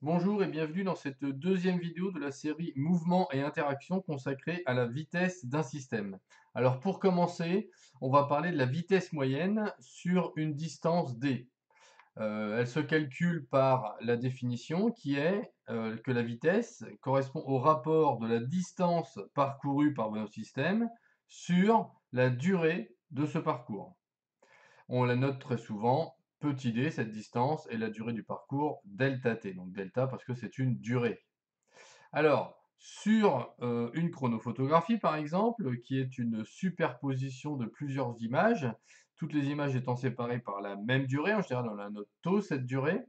Bonjour et bienvenue dans cette deuxième vidéo de la série Mouvement et interaction consacrée à la vitesse d'un système. Alors pour commencer, on va parler de la vitesse moyenne sur une distance d. Elle se calcule par la définition qui est que la vitesse correspond au rapport de la distance parcourue par notre système sur la durée de ce parcours. On la note très souvent petit d, cette distance, et la durée du parcours delta t. Donc delta parce que c'est une durée. Alors, sur une chronophotographie par exemple, qui est une superposition de plusieurs images, toutes les images étant séparées par la même durée, en général on la note tôt cette durée,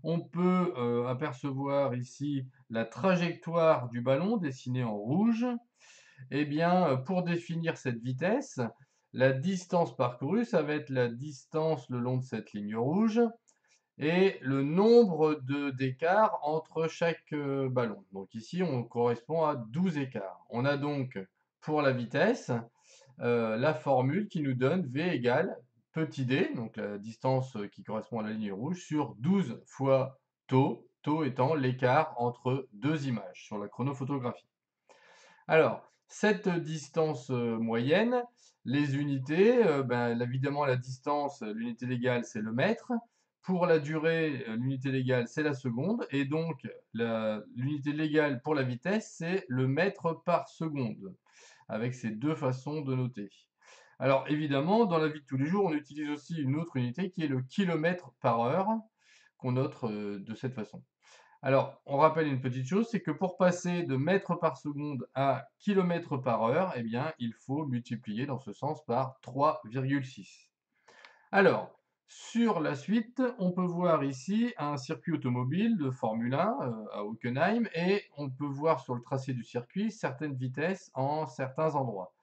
on peut apercevoir ici la trajectoire du ballon dessinée en rouge. Eh bien, pour définir cette vitesse, la distance parcourue, ça va être la distance le long de cette ligne rouge et le nombre d'écarts entre chaque ballon. Donc ici, on correspond à 12 écarts. On a donc, pour la vitesse, la formule qui nous donne V égale petit d, donc la distance qui correspond à la ligne rouge, sur 12 fois tau étant l'écart entre deux images sur la chronophotographie. Alors, cette distance moyenne, les unités, évidemment la distance, l'unité légale, c'est le mètre. Pour la durée, l'unité légale, c'est la seconde. Et donc, l'unité légale pour la vitesse, c'est le mètre par seconde, avec ces deux façons de noter. Alors, évidemment, dans la vie de tous les jours, on utilise aussi une autre unité qui est le kilomètre par heure, qu'on note de cette façon. Alors, on rappelle une petite chose, c'est que pour passer de mètres par seconde à kilomètres par heure, eh bien, il faut multiplier dans ce sens par 3,6. Alors, sur la suite, on peut voir ici un circuit automobile de Formule 1 à Hockenheim et on peut voir sur le tracé du circuit certaines vitesses en certains endroits.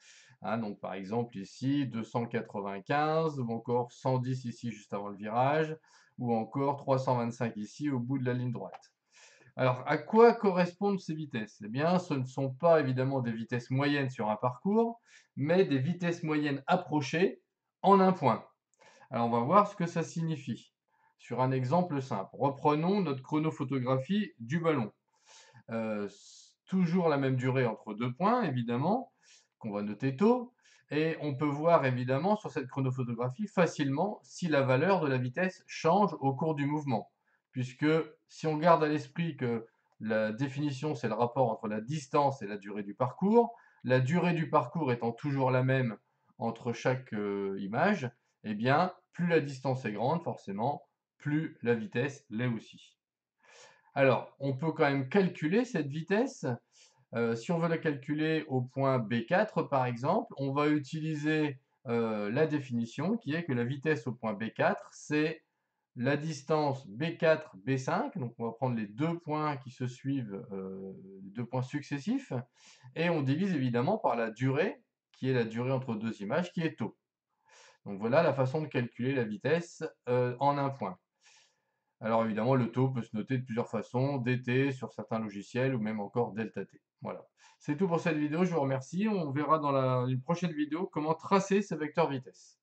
Hein, donc par exemple ici 295 ou encore 110 ici juste avant le virage ou encore 325 ici au bout de la ligne droite. Alors, à quoi correspondent ces vitesses? Eh bien, ce ne sont pas évidemment des vitesses moyennes sur un parcours, mais des vitesses moyennes approchées en un point. Alors, on va voir ce que ça signifie. Sur un exemple simple, reprenons notre chronophotographie du ballon. Toujours la même durée entre deux points, évidemment, qu'on va noter tôt. Et on peut voir évidemment sur cette chronophotographie facilement si la valeur de la vitesse change au cours du mouvement. Puisque si on garde à l'esprit que la définition, c'est le rapport entre la distance et la durée du parcours, la durée du parcours étant toujours la même entre chaque image, eh bien, plus la distance est grande, forcément, plus la vitesse l'est aussi. Alors, on peut quand même calculer cette vitesse. Si on veut la calculer au point B4, par exemple, on va utiliser la définition qui est que la vitesse au point B4, c'est la distance B4, B5. Donc, on va prendre les deux points qui se suivent, les deux points successifs, et on divise évidemment par la durée, qui est la durée entre deux images, qui est tau. Donc, voilà la façon de calculer la vitesse en un point. Alors évidemment, le taux peut se noter de plusieurs façons, dt sur certains logiciels ou même encore delta t. Voilà. C'est tout pour cette vidéo, je vous remercie. On verra dans une prochaine vidéo comment tracer ces vecteurs vitesse.